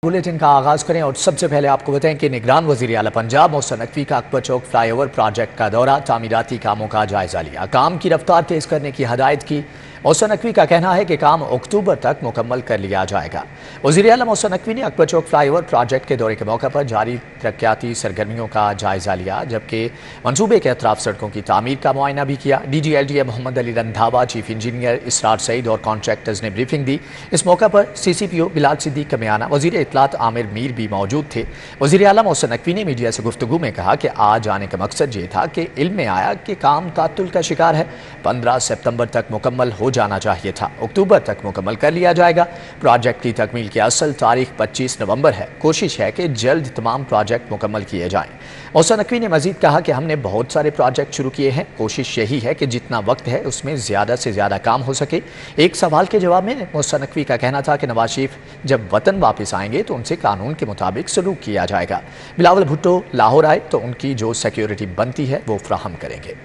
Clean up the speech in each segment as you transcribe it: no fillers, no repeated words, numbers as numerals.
Bulletin का आगाज करें और सबसे पहले आपको बताएं कि निगरान वजीर आला पंजाब मोहसिन नकवी का अकबर चौक फ्लाईओवर प्रोजेक्ट का दौरा, तामीराती कामों का जायजा लिया, काम की रफ्तार तेज करने की हदायत की। मोहसिन नकवी का कहना है कि काम अक्टूबर तक मुकम्मल कर लिया जाएगा। वजीर आला मोहसिन नकवी ने अकबर चौक फ्लाईओवर प्रोजेक्ट के दौरे के मौके पर जारी तरक्याती सरगर्मियों का जायजा लिया, जबकि मनसूबे के अतराफ सड़कों की तामीर का मुआयना भी किया। DGLDA Mohammad Ali Randhawa, chief engineer Israr Saeed और कॉन्ट्रैक्टर्स ने ब्रीफिंग दी। इस मौके पर CCPO बिलाल सिद्दीक कमियाना, वजीर इत्तलात आमिर मीर भी मौजूद थे। वजीर आला मोहसिन नकवी ने मीडिया से गुफ्तगू में कहा कि आज आने का मकसद ये था कि इल्म में आया कि काम तातुल का शिकार है, 15 सितंबर तक मुकम्मल हो जाना चाहिए था, अक्टूबर तक मुकम्मल कर लिया जाएगा। प्रोजेक्ट की तकमील की असल तारीख 25 नवंबर है। कोशिश है कि जल्द तमाम प्रोजेक्ट मुकम्मल किए जाएं। मोहसिन नकवी ने मजीद कहा कि हमने बहुत सारे प्रोजेक्ट शुरू किए हैं, कोशिश यही है कि जितना वक्त है उसमें ज़्यादा से ज़्यादा काम हो सके। एक सवाल के जवाब में मोहसिन नकवी का कहना था कि नवाज शरीफ जब वतन वापस आएंगे तो उनसे कानून के मुताबिक सलूक किया जाएगा। बिलावल भुट्टो लाहौर आए तो उनकी जो सिक्योरिटी बनती है वो फ्राहम करेंगे।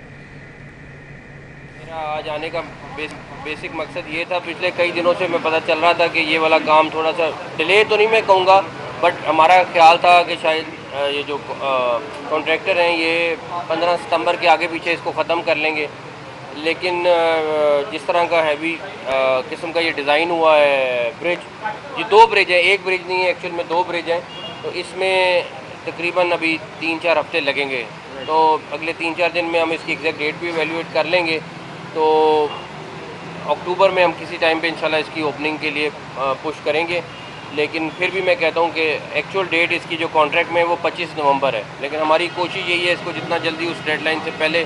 मेरा आज आने का बेसिक मकसद ये था, पिछले कई दिनों से मैं पता चल रहा था कि ये वाला काम थोड़ा सा डिले तो नहीं मैं कहूँगा, बट हमारा ख्याल था कि शायद ये जो कॉन्ट्रैक्टर हैं ये 15 सितंबर के आगे पीछे इसको ख़त्म कर लेंगे। लेकिन जिस तरह का हैवी किस्म का ये डिज़ाइन हुआ है ब्रिज, ये 2 ब्रिज है, एक ब्रिज नहीं है, एक्चुअल में 2 ब्रिज हैं, तो इसमें तकरीबन अभी 3-4 हफ्ते लगेंगे। तो अगले 3-4 दिन में हम इसकी एग्जैक्ट डेट भी एवेल्यूएट कर लेंगे, तो अक्टूबर में हम किसी टाइम पे इंशाल्लाह इसकी ओपनिंग के लिए पुश करेंगे। लेकिन फिर भी मैं कहता हूँ कि एक्चुअल डेट इसकी जो कॉन्ट्रैक्ट में है वो 25 नवंबर है, लेकिन हमारी कोशिश यही है इसको जितना जल्दी उस डेडलाइन से पहले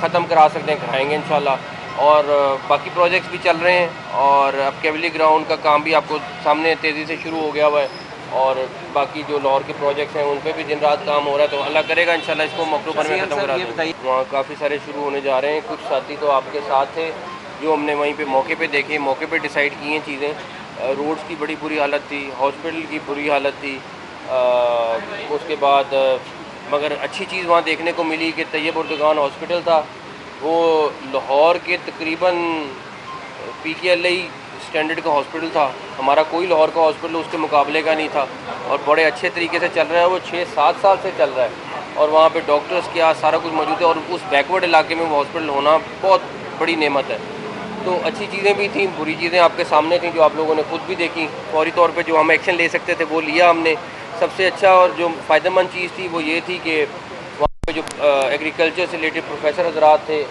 ख़त्म करा सकते हैं कराएंगे इंशाल्लाह। और बाकी प्रोजेक्ट्स भी चल रहे हैं, और अब कैवली ग्राउंड का काम भी आपको सामने तेज़ी से शुरू हो गया हुआ है, और बाकी जो लाहौर के प्रोजेक्ट्स हैं उन पर भी दिन रात काम हो रहा है, तो अल्लाह करेगा इंशाल्लाह इसको हम अक्टूबर में ख़त्म करा देंगे। वहाँ काफ़ी सारे शुरू होने जा रहे हैं, कुछ साथी तो आपके साथ थे जो हमने वहीं पे मौके पे देखे, मौके पे डिसाइड की हैं चीज़ें। रोड्स की बड़ी बुरी हालत थी, हॉस्पिटल की बुरी हालत थी, उसके बाद मगर अच्छी चीज़ वहाँ देखने को मिली कि तैयब उर्दगान हॉस्पिटल था, वो लाहौर के तकरीबन PKLI स्टैंडर्ड का हॉस्पिटल था। हमारा कोई लाहौर का हॉस्पिटल उसके मुकाबले का नहीं था, और बड़े अच्छे तरीके से चल रहा है, वो 6-7 साल से चल रहा है, और वहाँ पे डॉक्टर्स क्या सारा कुछ मौजूद है, और उस बैकवर्ड इलाके में वो हॉस्पिटल होना बहुत बड़ी नेमत है। तो अच्छी चीज़ें भी थी, बुरी चीज़ें आपके सामने थी जो आप लोगों ने खुद भी देखी। फौरी तौर पे जो हम एक्शन ले सकते थे वो लिया हमने। सबसे अच्छा और जो फ़ायदेमंद चीज़ थी वो ये थी कि वहाँ पे जो एग्रीकल्चर से रिलेटेड प्रोफेसर हजरात थे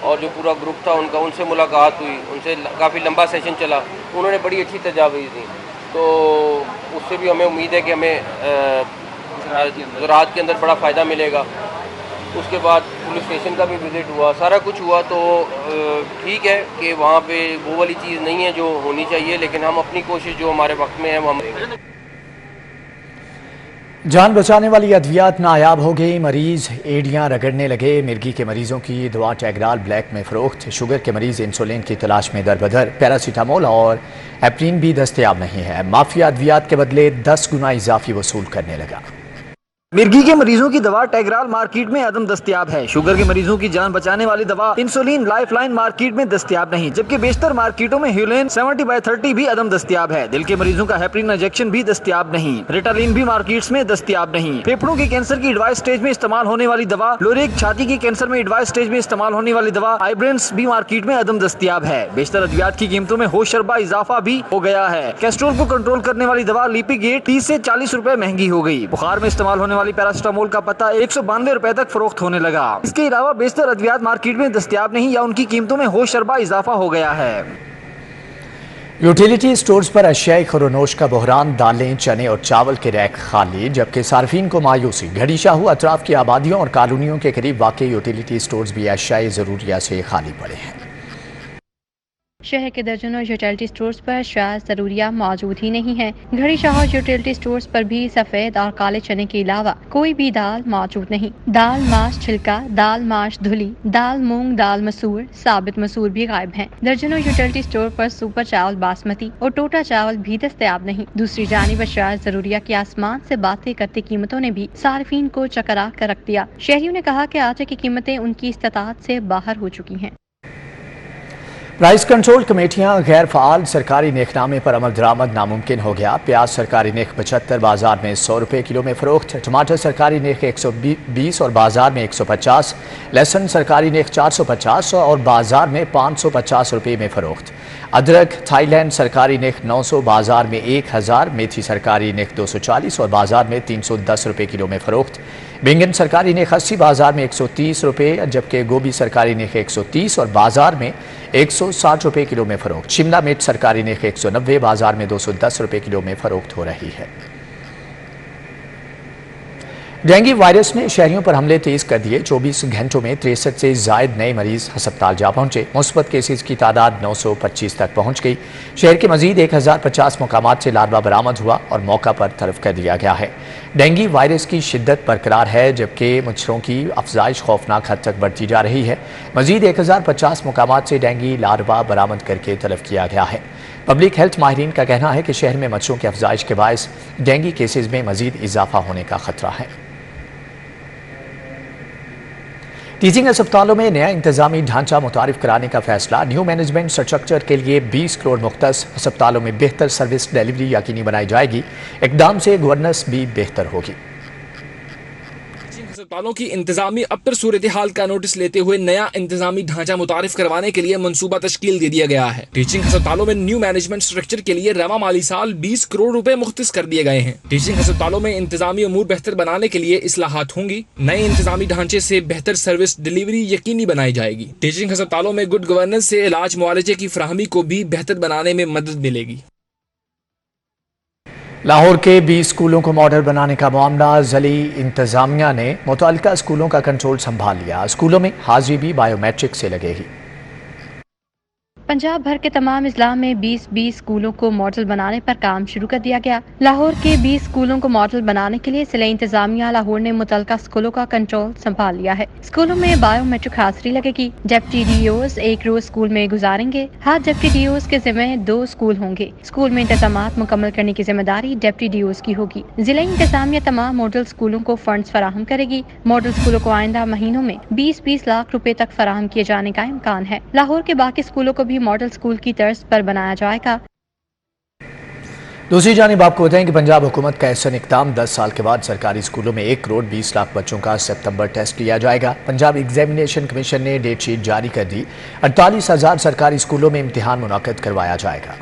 और जो पूरा ग्रुप था उनका, उनसे मुलाकात हुई, उनसे काफ़ी लंबा सेशन चला, उन्होंने बड़ी अच्छी तजावीज़ दी। तो उससे भी हमें उम्मीद है कि हमें ज़राअत के अंदर बड़ा फ़ायदा मिलेगा। उसके बाद पुलिस स्टेशन का भी विज़िट हुआ, सारा कुछ हुआ, तो ठीक है कि वहाँ पे वो वाली चीज़ नहीं है जो होनी चाहिए, लेकिन हम अपनी कोशिश जो हमारे वक्त में है वो हम करेंगे। जान बचाने वाली अद्वियात नायाब हो गई, मरीज एड़ियां रगड़ने लगे। मिर्गी के मरीजों की दवा टैगराल ब्लैक में फरोख्त, शुगर के मरीज इंसुलिन की तलाश में दरबदर, पैरासीटामोल और एप्रीन भी दस्तयाब नहीं है। माफिया अद्वियात के बदले 10 गुना इजाफी वसूल करने लगा। मिर्गी के मरीजों की दवा टैगराल मार्केट में अदम दस्तयाब है। शुगर के मरीजों की जान बचाने वाली दवा इंसुलिन लाइफलाइन मार्केट में दस्तयाब नहीं, जबकि बेशतर मार्केटों में ह्यूलेन 70/30 भी अदम दस्तयाब है। दिल के मरीजों का हेपरिन इंजेक्शन भी दस्तयाब नहीं, रिटालिन भी मार्केट्स में दस्तयाब नहीं। फेफड़ों के कैंसर की एडवाइस स्टेज में इस्तेमाल होने वाली दवा लोरेक, छाती के कैंसर में एडवाइस स्टेज में इस्तेमाल होने वाली दवा आइब्रेंस भी मार्केट में अदम दस्तयाब है। बेशतर अद्वियात की कीमतों में होशरबा इजाफा भी हो गया है। कैस्ट्रोल को कंट्रोल करने वाली दवा लिपिगेट 30 से 40 रुपए महंगी हो गई। बुखार में इस्तेमाल होने वाली पैरासीटामोल का पता 192 रुपए तक फरोख्त होने लगा। इसके अलावा बेशतर अद्वियात मार्केट में दस्तयाब नहीं या उनकी कीमतों में होशरबा इजाफा हो गया है। यूटिलिटी स्टोर्स पर अशियाई खरोनोश का बहरान, दालें, चने और चावल के रैक खाली, जबकि सार्फिन को मायूसी। घड़ी शाहू अतराफ की आबादियों और कॉलोनियों के करीब वाक़ई यूटिलिटी स्टोर्स भी अशियाई ज़रूरिया से खाली पड़े हैं। शहर के दर्जनों यूटिलिटी स्टोर्स पर शायद ज़रूरिया मौजूद ही नहीं है। घड़ी शाह यूटिलिटी स्टोर्स पर भी सफ़ेद और काले चने के अलावा कोई भी दाल मौजूद नहीं। दाल माश छिलका, दाल माश धुली, दाल मूंग, दाल मसूर, साबित मसूर भी गायब हैं। दर्जनों यूटिलिटी स्टोर पर सुपर चावल बासमती और टोटा चावल भी दस्तयाब नहीं। दूसरी जानिब शायद ज़रूरिया के आसमान से बातें करती कीमतों ने भी सार्फिन को चकरा कर रख दिया। शहरियों ने कहा कि आटे की कीमतें उनकी इस्तात से बाहर हो चुकी हैं। प्राइस कंट्रोल कमेटियां गैर फ़ाल, सरकारी नेकनामे पर अमल दरामद नामुमकिन हो गया। प्याज सरकारी नेक 75 बाजार में 100 रुपये किलो में फ़रोख्त, टमाटर सरकारी नेक 120 और बाजार में 150, लहसुन सरकारी नेक 450 और बाजार में 550 रुपये में फ़रोख्त। अदरक थाईलैंड सरकारी नेक 900, बाजार में 1000, मेथी सरकारी नेक 240 और बाजार में 310 रुपये किलो में फ़रोख्त। बैंगन सरकारी नेक 80, बाजार में 130 रुपये, जबकि गोभी सरकारी नेक 130 और बाजार में 160 रुपये किलो में फ़रोख्त। शिमला मिर्च सरकारी नेक 190, बाजार में 210 रुपये किलो में फ़रोख्त हो रही है। डेंगू वायरस ने शहरियों पर हमले तेज कर दिए। 24 घंटों में 63 से जायद नए मरीज अस्पताल जा पहुंचे। मुस्बत केसेस की तादाद 925 तक पहुंच गई। शहर के मजीद 1050 मकामात से लार्वा बरामद हुआ और मौका पर तलब कर दिया गया है। डेंगू वायरस की शिद्दत बरकरार है, जबकि मच्छरों की अफजाइश खौफनाक हद तक बढ़ती जा रही है। मजीद 1050 मकामात से डेंगू लार्वा बरामद करके तलब किया गया है। पब्लिक हेल्थ माहिरीन का कहना है कि शहर में मच्छरों की अफजाइश के बायस डेंगू केसेस में मजीद इजाफा होने का खतरा है। टीचिंग अस्पतालों में नया इंतजामी ढांचा मुतारिफ कराने का फैसला। न्यू मैनेजमेंट स्ट्रक्चर के लिए 20 करोड़ मुख्तस। अस्पतालों में बेहतर सर्विस डिलीवरी यकीनी बनाई जाएगी। इकदाम से गवर्नेंस भी बेहतर होगी। अस्पतालों की इंतजामी अबतर सूरत हाल का नोटिस लेते हुए नया इंतजामी ढांचा मुतारिफ करवाने के लिए मंसूबा तश्कील दे दिया गया है। टीचिंग अस्पतालों में न्यू मैनेजमेंट स्ट्रक्चर के लिए रवा माली साल 20 करोड़ रुपए मुख्तस कर दिए गए हैं। टीचिंग अस्पतालों में इंतजामी अमूर बेहतर बनाने के लिए इस्लाहात होंगी। नए इंतजामी ढांचे से बेहतर सर्विस डिलीवरी यकीनी बनाई जाएगी। टीचिंग अस्पतालों में गुड गवर्नेंस से इलाज मुआलजे की फराहमी को भी बेहतर बनाने में मदद मिलेगी। लाहौर के 20 स्कूलों को मॉडल बनाने का मामला, ज़िली इंतजामिया ने मुतल्लिका स्कूलों का कंट्रोल संभाल लिया। स्कूलों में हाजिरी भी बायोमेट्रिक से लगेगी। पंजाब भर के तमाम अजला में 20 स्कूलों को मॉडल बनाने पर काम शुरू कर दिया गया। लाहौर के 20 स्कूलों को मॉडल बनाने के लिए ज़िला इंतजामिया लाहौर ने मुतल्लिका स्कूलों का कंट्रोल संभाल लिया है। स्कूलों में बायोमेट्रिक हाजिरी लगेगी। डिप्टी डीओज एक रोज स्कूल में गुजारेंगे। हर डिप्टी डीओज के जिम्मे 2 स्कूल होंगे। स्कूल में इंतजामात मुकम्मल करने की जिम्मेदारी डिप्टी डीओज की होगी। ज़िला इंतजामिया तमाम मॉडल स्कूलों को फंड्स फराहम करेगी। मॉडल स्कूलों को आइंदा महीनों में 20 लाख रुपए तक फराहम किए जाने का इम्कान है। लाहौर के बाकी स्कूलों को भी मॉडल स्कूल की तर्ज पर बनाया जाएगा। दूसरी जानिब आपको बताएं कि पंजाब हुकूमत का ऐसा इक़दाम 10 साल के बाद सरकारी स्कूलों में 1 करोड़ 20 लाख बच्चों का सितंबर टेस्ट लिया जाएगा। पंजाब एग्जामिनेशन कमीशन ने डेट शीट जारी कर दी। 48,000 सरकारी स्कूलों में इम्तिहान मुनाकिद करवाया जाएगा।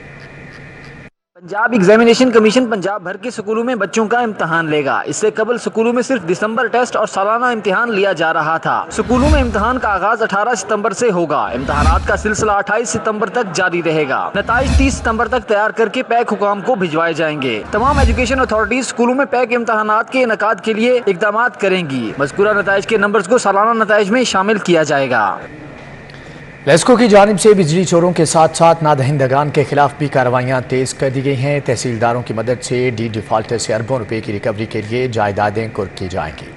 पंजाब एग्जामिनेशन कमीशन पंजाब भर के स्कूलों में बच्चों का इम्तहान लेगा। इससे कबल स्कूलों में सिर्फ दिसंबर टेस्ट और सालाना इम्तिहान लिया जा रहा था। स्कूलों में इम्तिहान का आगाज 18 सितंबर से होगा। इम्तिहानात का सिलसिला 28 सितंबर तक जारी रहेगा। नताइज 30 सितंबर तक तैयार करके पैक हुकाम को भिजवाए जाएंगे। तमाम एजुकेशन अथॉरिटीज स्कूलों में पैक इम्तिहानात के इनकाद के लिए इकदाम करेंगी। मज़कूरा नताइज के नंबर्स को सालाना नताइज में शामिल किया जाएगा। लेस्को की जानिब से बिजली चोरों के साथ साथ नादहिंदगान के खिलाफ भी कार्रवाइयाँ तेज कर दी गई हैं। तहसीलदारों की मदद से डिफॉल्टर से अरबों रुपए की रिकवरी के लिए जायदादें कुर्क की जाएंगी।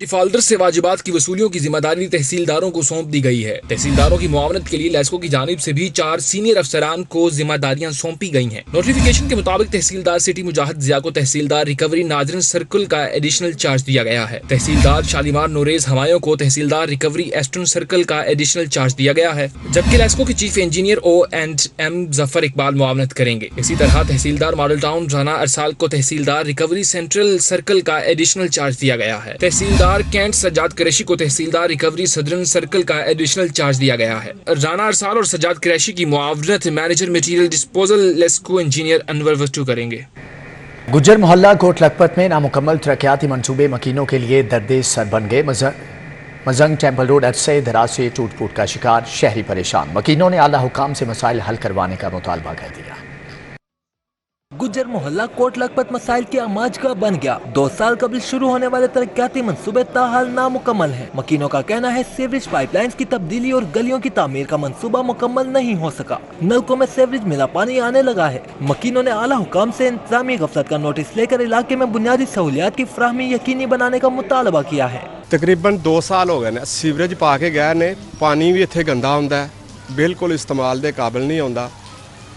डिफॉल्टर से वाजिबात की वसूलियों की जिम्मेदारी तहसीलदारों को सौंप दी गई है। तहसीलदारों की मुआवनत के लिए लेस्को की जानिब से भी 4 सीनियर अफसरान को जिम्मेदारियां सौंपी गई हैं। नोटिफिकेशन के मुताबिक तहसीलदार सिटी मुजाहिद जिया को तहसीलदार रिकवरी नाजरन सर्कल का एडिशनल चार्ज दिया गया है। तहसीलदार शालीमार नोरेज हमायों को तहसीलदार रिकवरी एस्टर्न सर्कल का एडिशनल चार्ज दिया गया है, जबकि लेस्को के chief engineer O&M Zafar Iqbal मुआवनत करेंगे। इसी तरह तहसीलदार मॉडल टाउन राना अरसाल को तहसीलदार रिकवरी सेंट्रल सर्कल का एडिशनल चार्ज दिया गया है। तहसीलदार कैंट सज्जाद कुरैशी को तहसीलदार रिकवरी सदरन सर्कल का एडिशनल चार्ज दिया गया है। राना अरसाल और सज्जाद कुरैशी की मुआवनत manager material disposal LESCO engineer Anwar वस्तु करेंगे। गुज्जर मोहल्ला कोट लखपत में नामुकम्मल तरक्याती मंसूबे मकीनों के लिए दर्दे सर बन गए। मजंग टेम्पल रोड अरसे दराज से टूट फूट का शिकार, शहरी परेशान। मकीनों ने आला हुकाम से मसाइल हल करवाने का मुतालबा कर दिया। गुज्जर मोहल्ला कोट लखपत मसाइल के आमाज का बन गया। 2 साल कबल शुरू होने वाले तरक्याती मंसूबे ताहाल नामुकम्मल हैं। मकीनों का कहना है सीवरेज पाइपलाइंस की तब्दीली और गलियों की तामीर का मंसूबा मुकम्मल नहीं हो सका। नलकों में सीवरेज मिला पानी आने लगा है। मकीनों ने आला हुकाम से इंतजामी गफलत का नोटिस लेकर इलाके में बुनियादी सहूलियात की फराहमी यकीनी बनाने का मुतालबा किया है। तकरीबन 2 साल हो गए ने सीवरेज पा के गए ने, पानी भी इत्थे गंदा हुंदा है, बिल्कुल इस्तेमाल दे काबिल नहीं आउंदा।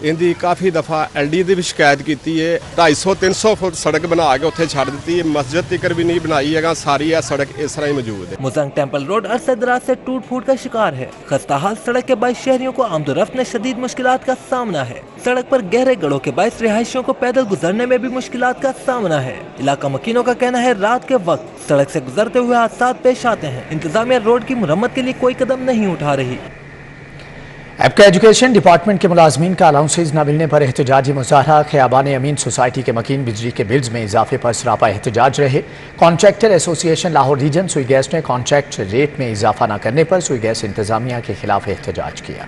इनकी काफ़ी दफ़ा LD ਦੀ ਵੀ ਸ਼ਿਕਾਇਤ ਕੀਤੀ ਹੈ 250-300 ਫੁੱਟ ਸੜਕ ਬਣਾ ਕੇ ਉੱਥੇ ਛੱਡ ਦਿੱਤੀ ਹੈ ਮਸਜਿਦ ਤੱਕ ਵੀ ਨਹੀਂ ਬਣਾਈ ਹੈਗਾ ਸਾਰੀ ਇਹ ਸੜਕ ਇਸ ਤਰ੍ਹਾਂ ही मौजूद है। मुजंग टेम्पल रोड अरसे दराज से टूट फूट का शिकार है। खस्ता हाल सड़क के बाईस शहरियों को आमदोरफ्त में शदीद मुश्किलात का सामना है। सड़क पर गहरे गड्ढों के बाईस रिहायशियों को पैदल गुजरने में भी मुश्किलात का सामना है। इलाका मकीनों का कहना है रात के वक्त सड़क से गुजरते हुए हादसा पेश आते हैं। इंतजामिया रोड की मुरम्मत के लिए कोई कदम नहीं उठा रही। एप का एजुकेशन डिपार्टमेंट के मुलाजमीन का अलाउंसेज न मिलने पर एहतजाजी मुजाहरा। खयाबान अमीन सोसाइटी के मकीन बिजली के बिल्स में इजाफे पर सरापा एहतजाज रहे। कॉन्ट्रैक्टर एसोसिएशन लाहौर रीजन सुई गैस ने कॉन्ट्रैक्ट रेट में इजाफा न करने पर सुई गैस इंतजामिया के खिलाफ एहतजाज किया।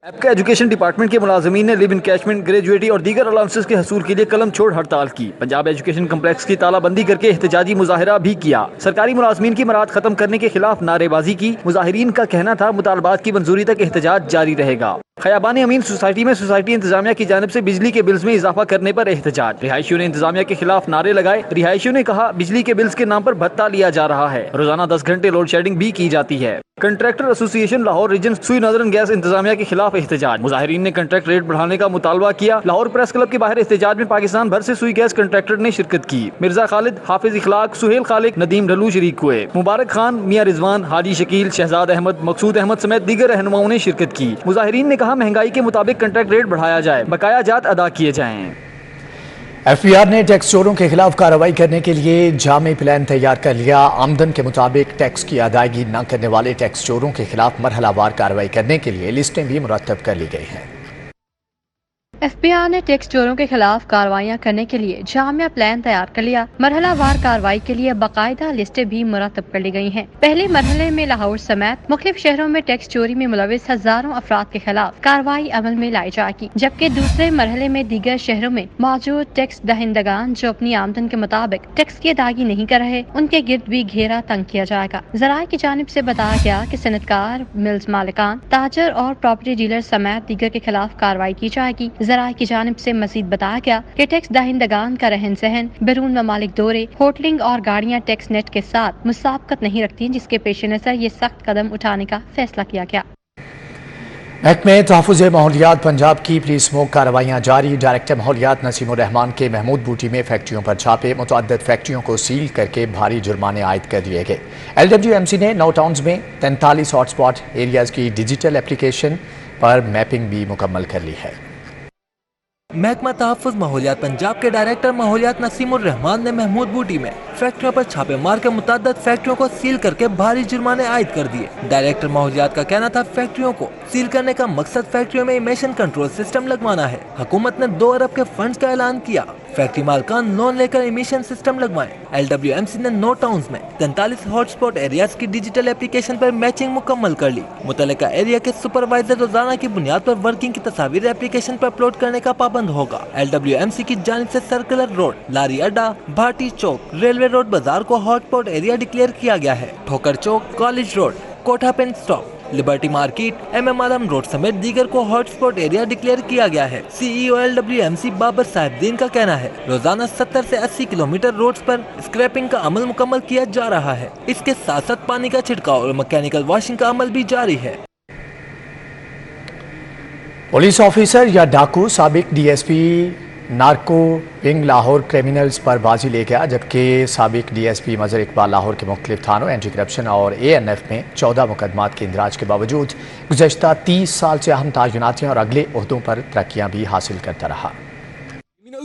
एप का एजुकेशन डिपार्टमेंट के मुलाजमीन ने लिव इन कैशमेंट ग्रेजुएटी और दीगर अलाउंसेस के हसूल के लिए कलम छोड़ हड़ताल की। पंजाब एजुकेशन कम्प्लेक्स की तालाबंदी करके एहतजाजी मुजाहरा भी किया। सरकारी मुलाजमीन की मराद खत्म करने के खिलाफ नारेबाजी की। मुजाहिरीन का कहना था मुतालबात की मंजूरी तक एहतजाज जारी रहेगा। खयाबान अमीन सोसाइटी में सोसाइटी इंतजामिया की जानिब से बिजली के बिल्स में इजाफा करने पर एहतजाज। रिहायशियों ने इंतजामिया के खिलाफ नारे लगाए। रिहायशियों ने कहा बिजली के बिल्स के नाम पर भत्ता लिया जा रहा है। रोजाना 10 घंटे लोड शेडिंग भी की जाती है। कंट्रैक्टर एसोसिएशन लाहौर रीजन सुई नॉर्दर्न गैस इंतजामिया के खिलाफ एहतजाज। मुजाहिरीन ने कंट्रैक्ट रेट बढ़ाने का मुतालबा किया। लाहौर प्रेस क्लब के बाहर एहतजाज में पाकिस्तान भर से सुई गैस कंट्रैक्टर ने शिरकत की। मिर्जा खालिद, हाफिज इखलाक, सुहेल खालिक, नदीम रलू शरीक हुए। मुबारक खान, मियां रिजवान, हाजी शकील, शहजाद अहमद, मकसूद अहमद समेत दीगर रहनुमाओं ने शिरकत की। मुजाहिरीन ने कहा महंगाई के मुताबिक कंट्रैक्ट रेट बढ़ाया जाए, बकाया जात अदा किए जाएं। FBI ने टैक्स चोरों के खिलाफ कार्रवाई करने के लिए जामे प्लान तैयार कर लिया। आमदन के मुताबिक टैक्स की अदायगी न करने वाले टैक्स चोरों के खिलाफ मरहलावार कार्रवाई करने के लिए लिस्टें भी मुरतब कर ली गई हैं। FBI ने टैक्स चोरों के खिलाफ कार्रवाइयाँ करने के लिए जामिया प्लान तैयार कर लिया। मरहलावार कार्रवाई के लिए बाकायदा लिस्टें भी मुरतब कर ली गई हैं। पहले मरहले में लाहौर समेत मुख्तलिफ शहरों में टैक्स चोरी में मुलविस हजारों अफराद के खिलाफ कार्रवाई अमल में लाई जाएगी, जबकि दूसरे मरहले में दीगर शहरों में मौजूद टैक्स दहिंदगान जो अपनी आमदन के मुताबिक टैक्स की अदायगी नहीं कर रहे उनके गिर्द भी घेरा तंग किया जाएगा। ज़राए की जानिब से बताया गया कि सनतकार, मिल्स मालिकान, ताजर और प्रॉपर्टी डीलर समेत दीगर के खिलाफ कार्रवाई की जाएगी। ज़राए की जानिब से मजीद बताया गया कि टैक्स दहिंदगान का रहन सहन, बैरून ममालिक दौरे, होटलिंग और गाड़ियाँ टैक्स नेट के साथ मुसाबकत नहीं रखती, जिसके पेश नज़र ये सख्त कदम उठाने का फैसला किया गया। महकमे तहफ़्फ़ुज़ माहौलियात पंजाब की प्री स्मोक कार्रवाइयाँ जारी। डायरेक्टर माहौलियात नसीमुर रहमान के महमूद बूटी में फैक्ट्रियों पर छापे। मुतअद्दिद फैक्ट्रियों को सील करके भारी जुर्माने आयद कर दिए गए। LWMC ने 9 टाउन्स में 43 हॉटस्पॉट एरियाज़ की डिजिटल एप्लीकेशन पर मैपिंग भी मुकम्मल कर ली है। महकमा तहफ़्फ़ुज़ माहौलियात पंजाब के डायरेक्टर माहौलियात नसीमुर रहमान ने महमूद बूटी में फैक्ट्रियों पर छापे मार के मुतअद्दिद फैक्ट्रियों को सील करके भारी जुर्माने आयद कर दिए। डायरेक्टर माहौलियात का कहना था फैक्ट्रियों को सील करने का मकसद फैक्ट्रियों में इमिशन कंट्रोल सिस्टम लगवाना है। हुकूमत ने 2 अरब के फंड्स का ऐलान किया। फैक्ट्री मालकान लोन लेकर इमिशन सिस्टम लगवाएं। LWMC ने 9 टाउन्स में 43 हॉटस्पॉट एरियाज की डिजिटल एप्लीकेशन पर मैचिंग मुकम्मल कर ली। मुतल्लिका एरिया के सुपरवाइजर रोजाना की बुनियाद पर वर्किंग की तस्वीर एप्लीकेशन पर अपलोड करने का पाबंद होगा। LWMC की जानिब से सर्कुलर रोड, लारी अड्डा, भाटी चौक, रेलवे रोड बाजार को हॉटस्पॉट एरिया डिक्लेयर किया गया है। Thokar Chowk, College Road, Kotha Pind stop, Liberty Market, MM Alam Road समेत दीगर को हॉटस्पॉट एरिया डिक्लेयर किया गया है। CEO LWMC बाबर साहिबदीन का कहना है रोजाना 70 से 80 किलोमीटर रोड्स पर स्क्रैपिंग का अमल मुकम्मल किया जा रहा है। इसके साथ साथ पानी का छिड़काव और मैकेनिकल वॉशिंग का अमल भी जारी है। पुलिस ऑफिसर या डाकू साबिक DSP narco wing Lahore criminals पर बाजी ले गया, जबकि साबिक DSP मजहर इकबाल लाहौर के मुख्तलिफ थानों एंटी करप्शन और ANF में 14 मुकदमात के इंदराज के बावजूद गुज़श्ता 30 साल से अहम तयनातियाँ और अगले ओहदों पर तरक्कियाँ भी हासिल करता रहा।